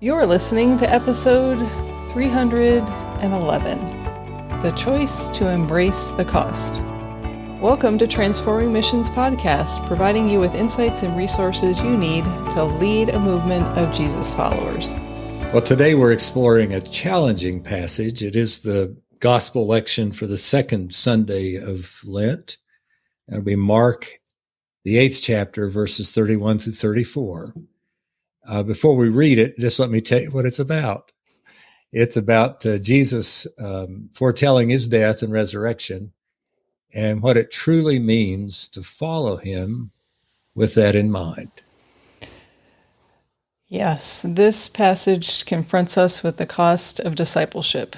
You're listening to episode 311, The Choice to Embrace the Cost. Welcome to Transforming Missions Podcast, providing you with insights and resources you need to lead a movement of Jesus followers. Well, today we're exploring a challenging passage. It is the gospel lection for the second Sunday of Lent, and we mark the 8th chapter, verses 31 through 34. Before we read it, just let me tell you what it's about. It's about Jesus foretelling his death and resurrection and what it truly means to follow him with that in mind. Yes, this passage confronts us with the cost of discipleship.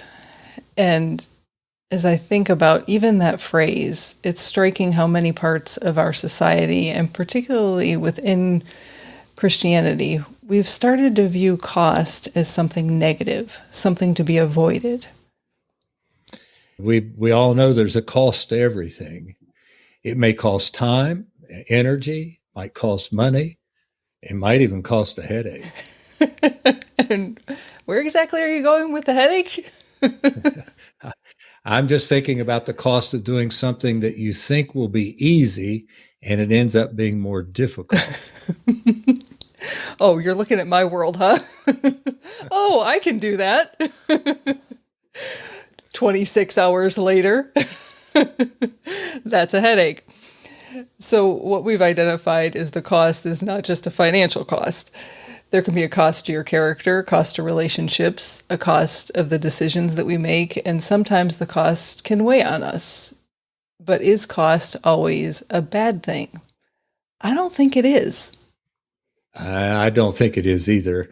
And as I think about even that phrase, it's striking how many parts of our society, and particularly within Christianity, we've started to view cost as something negative, something to be avoided. We all know there's a cost to everything. It may cost time, energy, might cost money. It might even cost a headache. And where exactly are you going with the headache? I'm just thinking about the cost of doing something that you think will be easy and it ends up being more difficult. Oh, you're looking at my world, huh? Oh, I can do that. 26 hours later, that's a headache. So what we've identified is the cost is not just a financial cost. There can be a cost to your character, a cost to relationships, a cost of the decisions that we make, and sometimes the cost can weigh on us. But is cost always a bad thing? I don't think it is. I don't think it is either.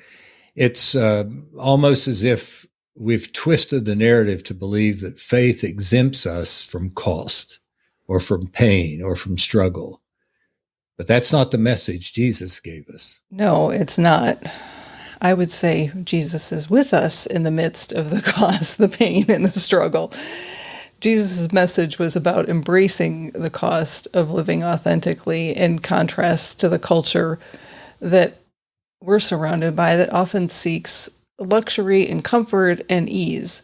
It's almost as if we've twisted the narrative to believe that faith exempts us from cost or from pain or from struggle. But that's not the message Jesus gave us. No, it's not. I would say Jesus is with us in the midst of the cost, the pain, and the struggle. Jesus' message was about embracing the cost of living authentically in contrast to the culture that we're surrounded by that often seeks luxury and comfort and ease.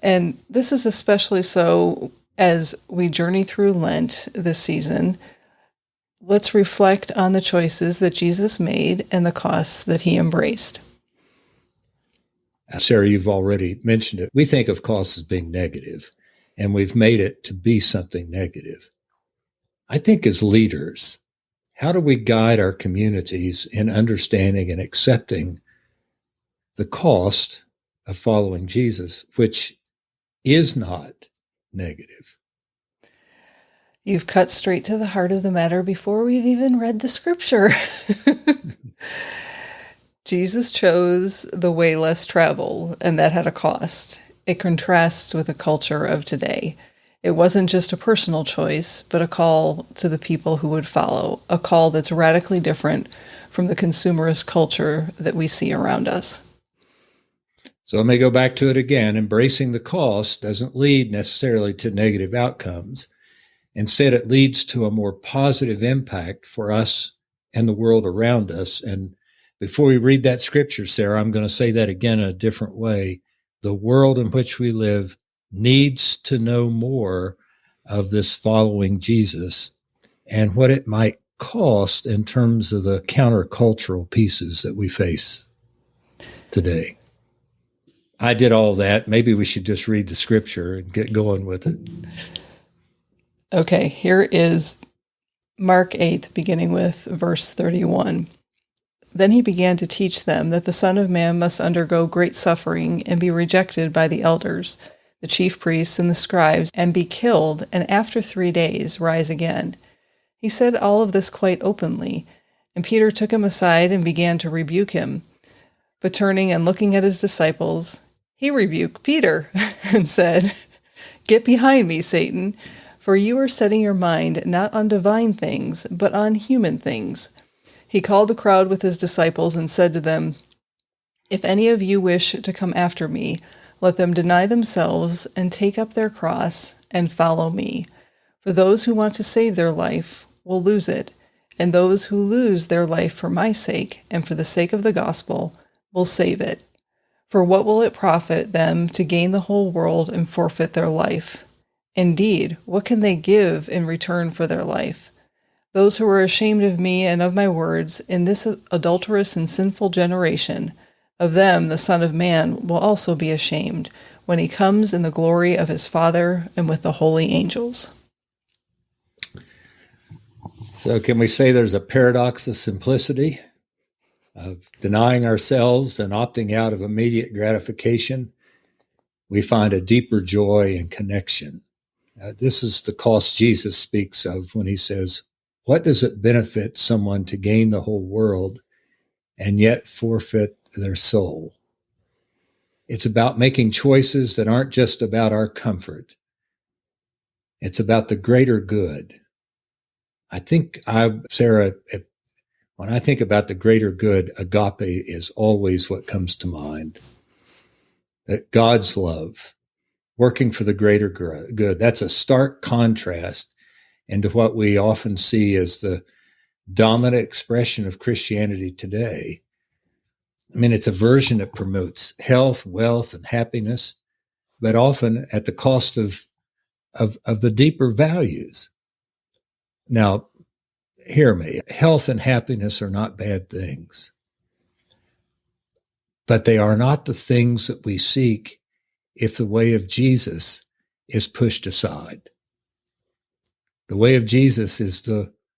And this is especially so as we journey through Lent this season. Let's reflect on the choices that Jesus made and the costs that he embraced. Sara, you've already mentioned it. We think of costs as being negative, and we've made it to be something negative. I think as leaders, how do we guide our communities in understanding and accepting the cost of following Jesus, which is not negative? You've cut straight to the heart of the matter before we've even read the scripture. Jesus chose the way less traveled, and that had a cost. It contrasts with the culture of today. It wasn't just a personal choice, but a call to the people who would follow, a call that's radically different from the consumerist culture that we see around us. So let me go back to it again. Embracing the cost doesn't lead necessarily to negative outcomes. Instead, it leads to a more positive impact for us and the world around us. And before we read that scripture, Sara, I'm going to say that again in a different way. The world in which we live needs to know more of this following Jesus and what it might cost in terms of the countercultural pieces that we face today. I did all that. Maybe we should just read the scripture and get going with it. Okay, here is Mark 8, beginning with verse 31. Then he began to teach them that the Son of Man must undergo great suffering and be rejected by the elders, the chief priests and the scribes, and be killed, and after 3 days rise again. He said all of this quite openly, and Peter took him aside and began to rebuke him. But turning and looking at his disciples, he rebuked Peter and said, "Get behind me, Satan, for you are setting your mind not on divine things, but on human things." He called the crowd with his disciples and said to them, "If any of you wish to come after me, let them deny themselves and take up their cross and follow me. For those who want to save their life will lose it, and those who lose their life for my sake and for the sake of the gospel will save it. For what will it profit them to gain the whole world and forfeit their life? Indeed, what can they give in return for their life? Those who are ashamed of me and of my words in this adulterous and sinful generation, of them the Son of Man will also be ashamed when he comes in the glory of his Father and with the holy angels. So can we say there's a paradox of simplicity, of denying ourselves and opting out of immediate gratification? We find a deeper joy and connection. This is the cost Jesus speaks of when he says, what does it benefit someone to gain the whole world and yet forfeit their soul? It's about making choices that aren't just about our comfort. It's about the greater good. I think Sara, when I think about the greater good, agape is always what comes to mind. That God's love, working for the greater good. That's a stark contrast into what we often see as the dominant expression of Christianity today. I mean, it's a version that promotes health, wealth, and happiness, but often at the cost of the deeper values. Now, hear me, health and happiness are not bad things, but they are not the things that we seek if the way of Jesus is pushed aside. The way of Jesus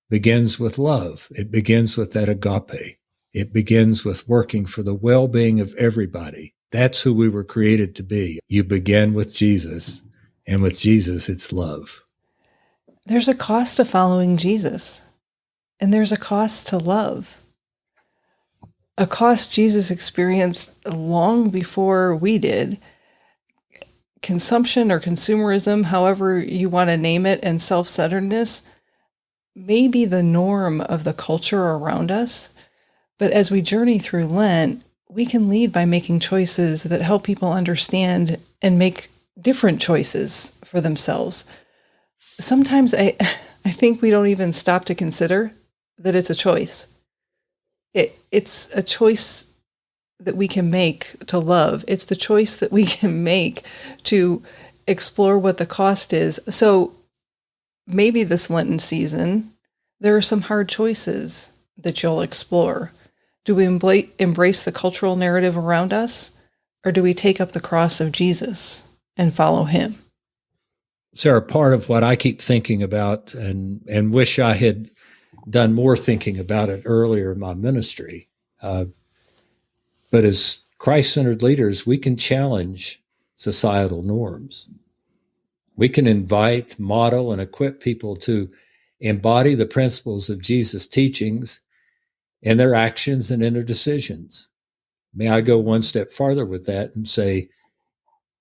begins with love. It begins with that agape. It begins with working for the well-being of everybody. That's who we were created to be. You begin with Jesus, and with Jesus, it's love. There's a cost to following Jesus, and there's a cost to love. A cost Jesus experienced long before we did. Consumption or consumerism, however you want to name it, and self-centeredness may be the norm of the culture around us. But as we journey through Lent, we can lead by making choices that help people understand and make different choices for themselves. Sometimes I think we don't even stop to consider that it's a choice. It's a choice that we can make to love. It's the choice that we can make to explore what the cost is. So maybe this Lenten season, there are some hard choices that you'll explore. Do we embrace the cultural narrative around us, or do we take up the cross of Jesus and follow him? Sara, part of what I keep thinking about and wish I had done more thinking about it earlier in my ministry, but as Christ-centered leaders, we can challenge societal norms. We can invite, model, and equip people to embody the principles of Jesus' teachings in their actions and in their decisions. May I go one step farther with that and say,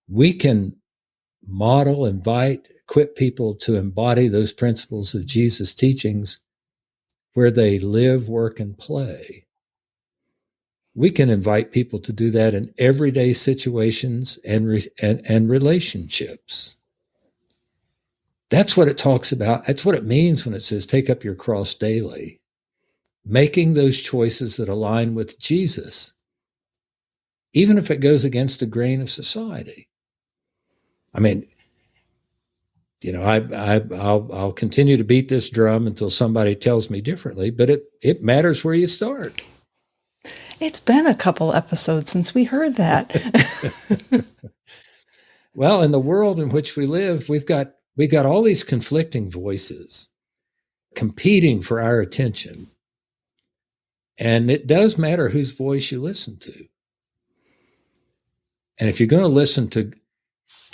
we can model, invite, equip people to embody those principles of Jesus' teachings where they live, work, and play. We can invite people to do that in everyday situations and relationships. That's what it talks about. That's what it means when it says, take up your cross daily. Making those choices that align with Jesus, even if it goes against the grain of society. I mean, I'll continue to beat this drum until somebody tells me differently, but it matters where you start. It's been a couple episodes since we heard that. Well, in the world in which we live, we've got all these conflicting voices competing for our attention. And it does matter whose voice you listen to. And if you're going to listen to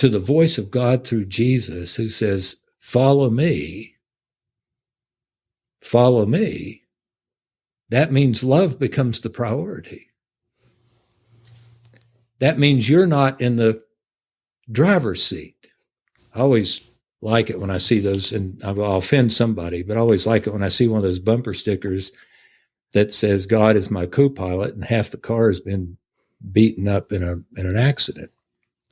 the voice of God through Jesus, who says, follow me, that means love becomes the priority. That means you're not in the driver's seat. I always like it when I see those, and I'll offend somebody, but I always like it when I see one of those bumper stickers that says, God is my co-pilot, and half the car has been beaten up in an accident.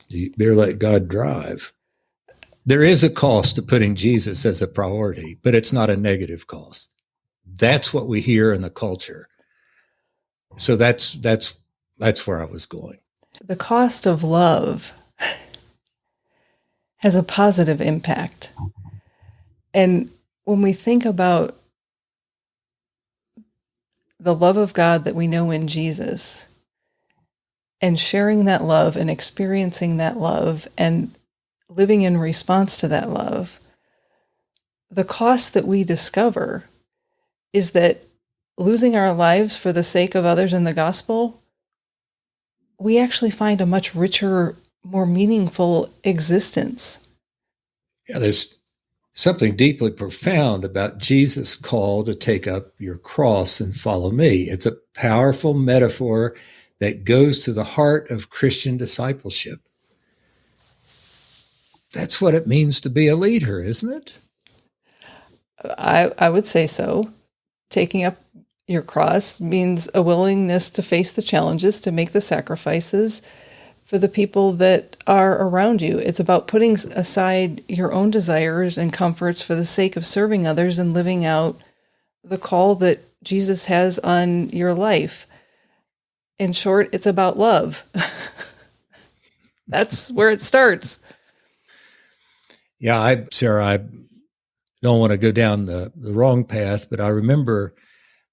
You better let God drive. There is a cost to putting Jesus as a priority, but it's not a negative cost. That's what we hear in the culture. So that's that's where I was going. The cost of love has a positive impact. And when we think about the love of God that we know in Jesus and sharing that love and experiencing that love and living in response to that love, the cost that we discover is that losing our lives for the sake of others in the gospel, we actually find a much richer, more meaningful existence. Yeah, there's something deeply profound about Jesus' call to take up your cross and follow me. It's a powerful metaphor that goes to the heart of Christian discipleship. That's what it means to be a leader, isn't it? I would say so. Taking up your cross means a willingness to face the challenges, to make the sacrifices for the people that are around you. It's about putting aside your own desires and comforts for the sake of serving others and living out the call that Jesus has on your life. In short, it's about love. That's where it starts. Yeah, Sarah, I don't want to go down the wrong path, but I remember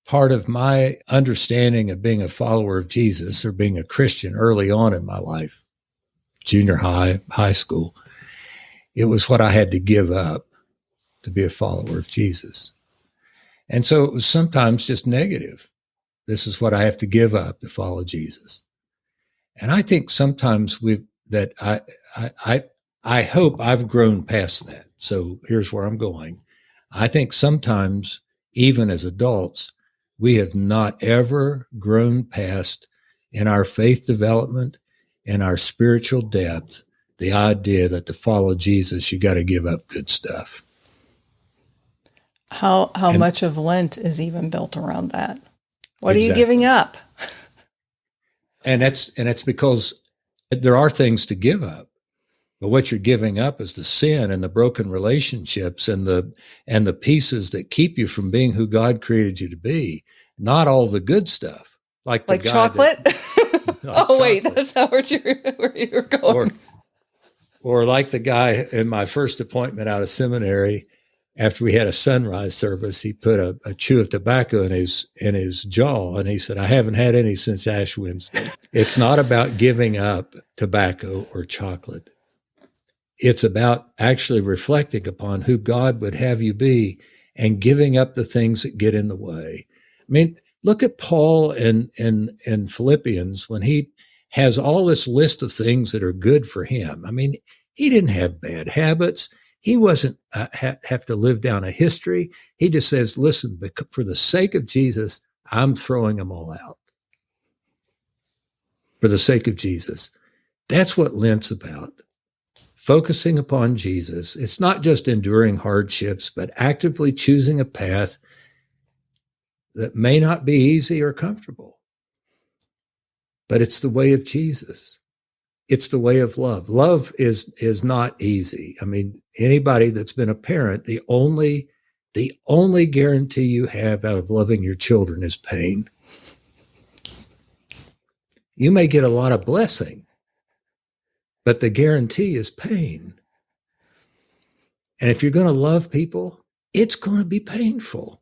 part of my understanding of being a follower of Jesus or being a Christian early on in my life, junior high, high school, it was what I had to give up to be a follower of Jesus. And so it was sometimes just negative. This is what I have to give up to follow Jesus. And I think sometimes I hope I've grown past that. So here's where I'm going. I think sometimes, even as adults, we have not ever grown past in our faith development and our spiritual depth the idea that to follow Jesus, you got to give up good stuff. How much of Lent is even built around that? What Exactly. are you giving up? And that's because there are things to give up. But what you're giving up is the sin and the broken relationships and the pieces that keep you from being who God created you to be, not all the good stuff. Like chocolate? Wait, that's not where you were going. Or like the guy in my first appointment out of seminary, after we had a sunrise service, he put a chew of tobacco in his jaw, and he said, "I haven't had any since Ash Wednesday." It's not about giving up tobacco or chocolate. It's about actually reflecting upon who God would have you be and giving up the things that get in the way. I mean, look at Paul in Philippians when he has all this list of things that are good for him. I mean, he didn't have bad habits. He wasn't have to live down a history. He just says, listen, for the sake of Jesus, I'm throwing them all out. For the sake of Jesus. That's what Lent's about. Focusing upon Jesus. It's not just enduring hardships, but actively choosing a path that may not be easy or comfortable. But it's the way of Jesus. It's the way of love. Love is not easy. I mean, anybody that's been a parent, the only guarantee you have out of loving your children is pain. You may get a lot of blessing, but the guarantee is pain. And if you're going to love people, it's going to be painful.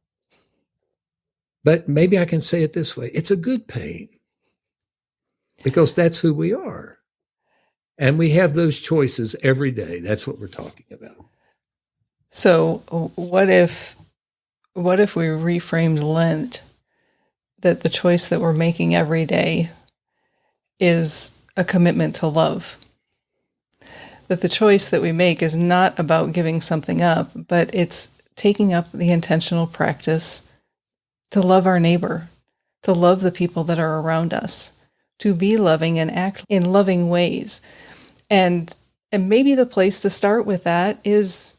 But maybe I can say it this way. It's a good pain because that's who we are. And we have those choices every day. That's what we're talking about. So what if we reframed Lent that the choice that we're making every day is a commitment to love? That the choice that we make is not about giving something up, but it's taking up the intentional practice to love our neighbor, to love the people that are around us, to be loving and act in loving ways. And maybe the place to start with that is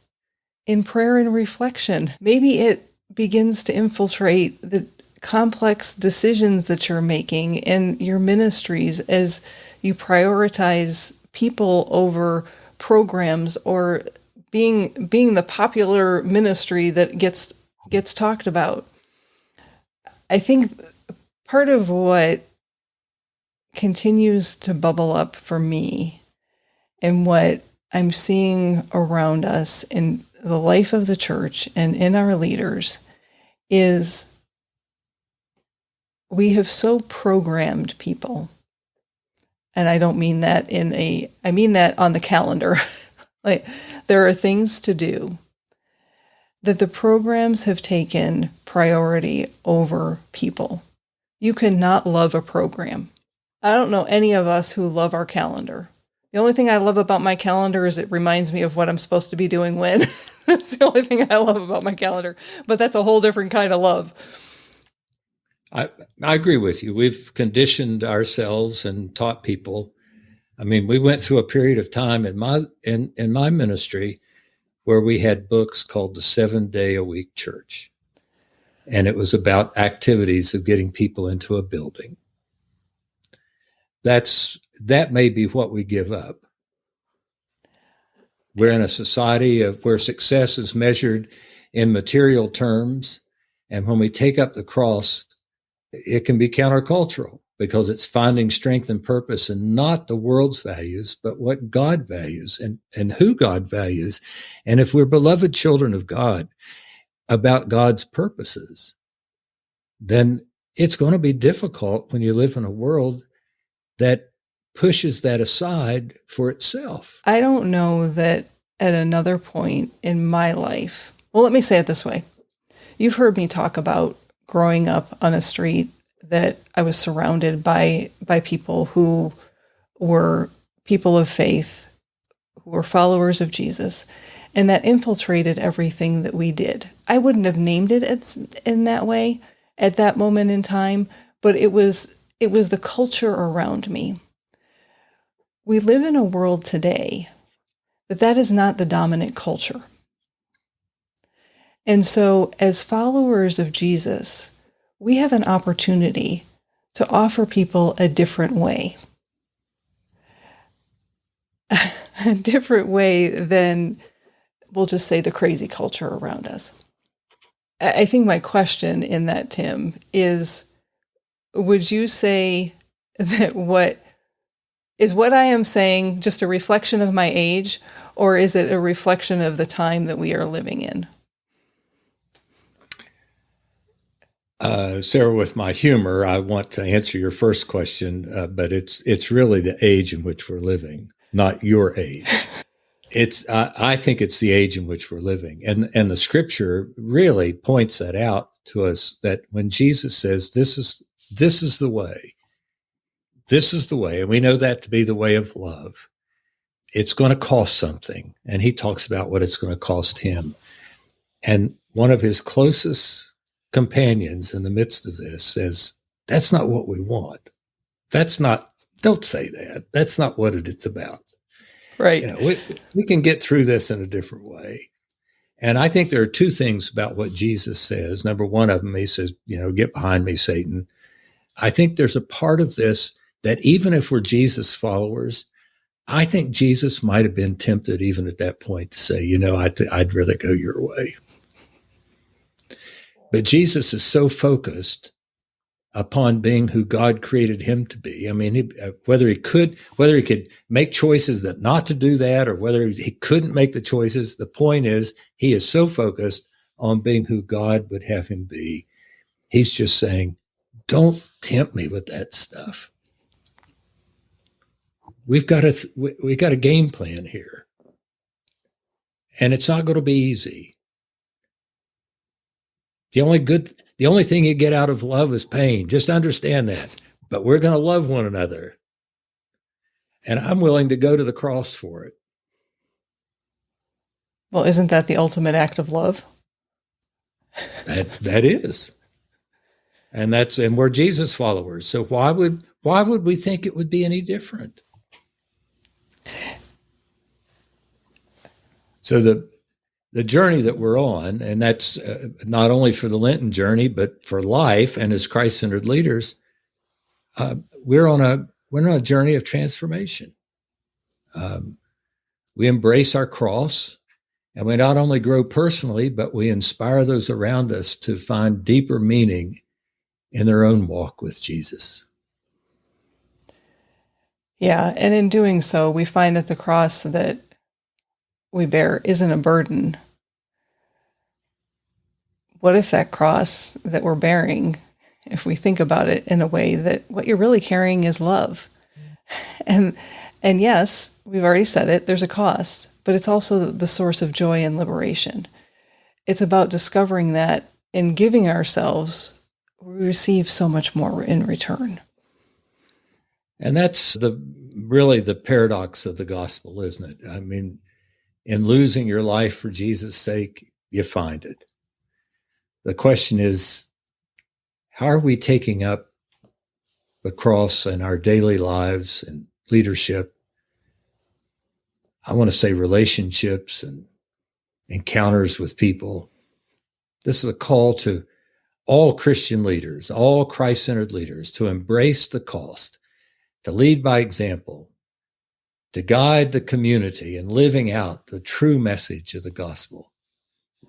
in prayer and reflection. Maybe it begins to infiltrate the complex decisions that you're making in your ministries as you prioritize people over programs or being the popular ministry that gets talked about. I think part of what continues to bubble up for me and what I'm seeing around us in the life of the church and in our leaders is we have so programmed people. And I don't mean that I mean that on the calendar. Like, there are things to do that the programs have taken priority over people. You cannot love a program. I don't know any of us who love our calendar. The only thing I love about my calendar is it reminds me of what I'm supposed to be doing when. That's the only thing I love about my calendar. But that's a whole different kind of love. I agree with you. We've conditioned ourselves and taught people. I mean, we went through a period of time in my ministry where we had books called the 7-Day-a-Week Church. And it was about activities of getting people into a building. That may be what we give up. We're in a society where success is measured in material terms. And when we take up the cross, it can be countercultural because it's finding strength and purpose in not the world's values, but what God values and who God values. And if we're beloved children of God about God's purposes, then it's going to be difficult when you live in a world that pushes that aside for itself. I don't know that at another point in my life, well, let me say it this way. You've heard me talk about growing up on a street that I was surrounded by people who were people of faith, who were followers of Jesus, and that infiltrated everything that we did. I wouldn't have named it in that way at that moment in time, but it was the culture around me. We live in a world today that is not the dominant culture. And so as followers of Jesus, we have an opportunity to offer people a different way. A different way than, we'll just say, the crazy culture around us. I think my question in that, Tim, is, would you say that what I am saying just a reflection of my age, or is it a reflection of the time that we are living in? Sarah, with my humor, I want to answer your first question, but it's really the age in which we're living, not your age. I think it's the age in which we're living, and the Scripture really points that out to us. That when Jesus says, "This is the way," this is the way, and we know that to be the way of love. It's going to cost something, and he talks about what it's going to cost him. And one of his closest companions in the midst of this says, "That's not what we want. Don't say that. That's not what it's about." Right. We can get through this in a different way. And I think there are two things about what Jesus says. Number one of them, he says, "Get behind me, Satan." I think there's a part of this that even if we're Jesus followers, I think Jesus might have been tempted even at that point to say, I'd rather go your way. But Jesus is so focused upon being who God created him to be. I mean, whether he could make choices that not to do that, or whether he couldn't make the choices, the point is he is so focused on being who God would have him be. He's just saying, don't tempt me with that stuff. We've got a game plan here, and it's not going to be easy. The only thing you get out of love is pain. Just understand that. But we're going to love one another. And I'm willing to go to the cross for it. Well, isn't that the ultimate act of love? That is. And we're Jesus followers. So why would we think it would be any different? So the journey that we're on, and that's not only for the Lenten journey, but for life and as Christ-centered leaders, we're on a journey of transformation. We embrace our cross, and we not only grow personally, but we inspire those around us to find deeper meaning in their own walk with Jesus. Yeah, and in doing so, we find that the cross that we bear isn't a burden. What if that cross that we're bearing, if we think about it in a way that what you're really carrying is love? And yes, we've already said it, there's a cost, but it's also the source of joy and liberation. It's about discovering that in giving ourselves, we receive so much more in return. And that's really the paradox of the gospel, isn't it? I mean, in losing your life for Jesus' sake, you find it. The question is, how are we taking up the cross in our daily lives and leadership? I want to say relationships and encounters with people. This is a call to all Christian leaders, all Christ-centered leaders, to embrace the cost, to lead by example, to guide the community in living out the true message of the gospel,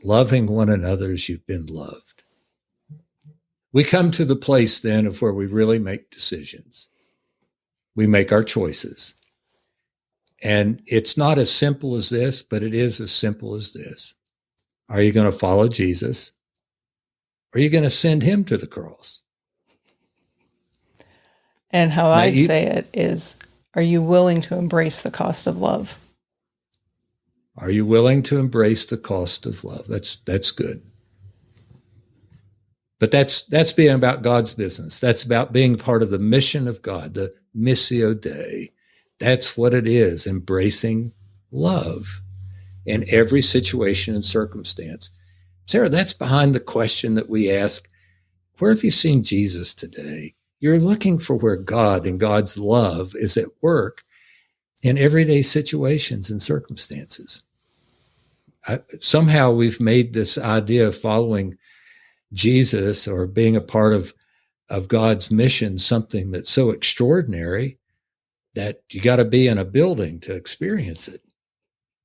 loving one another as you've been loved. We come to the place then of where we really make decisions. We make our choices. And it's not as simple as this, but it is as simple as this. Are you going to follow Jesus? Or are you going to send him to the cross? And how I'd say it is, are you willing to embrace the cost of love? Are you willing to embrace the cost of love? That's good. But that's being about God's business. That's about being part of the mission of God, the Missio Dei. That's what it is, embracing love in every situation and circumstance. Sara, that's behind the question that we ask, where have you seen Jesus today? You're looking for where God and God's love is at work in everyday situations and circumstances. Somehow we've made this idea of following Jesus or being a part of God's mission something that's so extraordinary that you got to be in a building to experience it.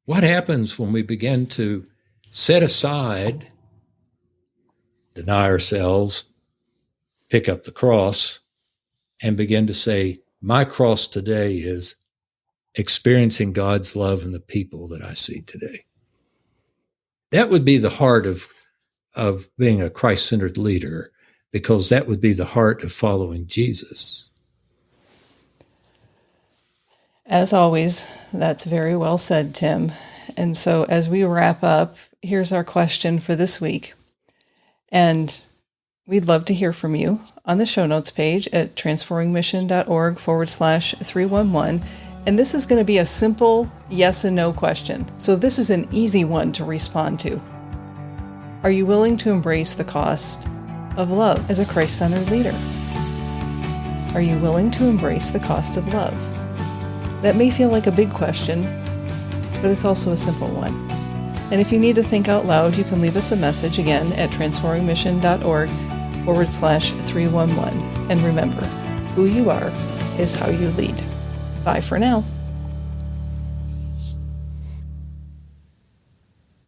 What happens when we begin to set aside, deny ourselves, pick up the cross, and begin to say, my cross today is experiencing God's love in the people that I see today? That would be the heart of being a Christ-centered leader, because that would be the heart of following Jesus. As always, that's very well said, Tim. And so as we wrap up, here's our question for this week. And we'd love to hear from you on the show notes page at transformingmission.org/311. And this is going to be a simple yes and no question. So this is an easy one to respond to. Are you willing to embrace the cost of love as a Christ-centered leader? Are you willing to embrace the cost of love? That may feel like a big question, but it's also a simple one. And if you need to think out loud, you can leave us a message again at transformingmission.org/311. And remember, who you are is how you lead. Bye for now.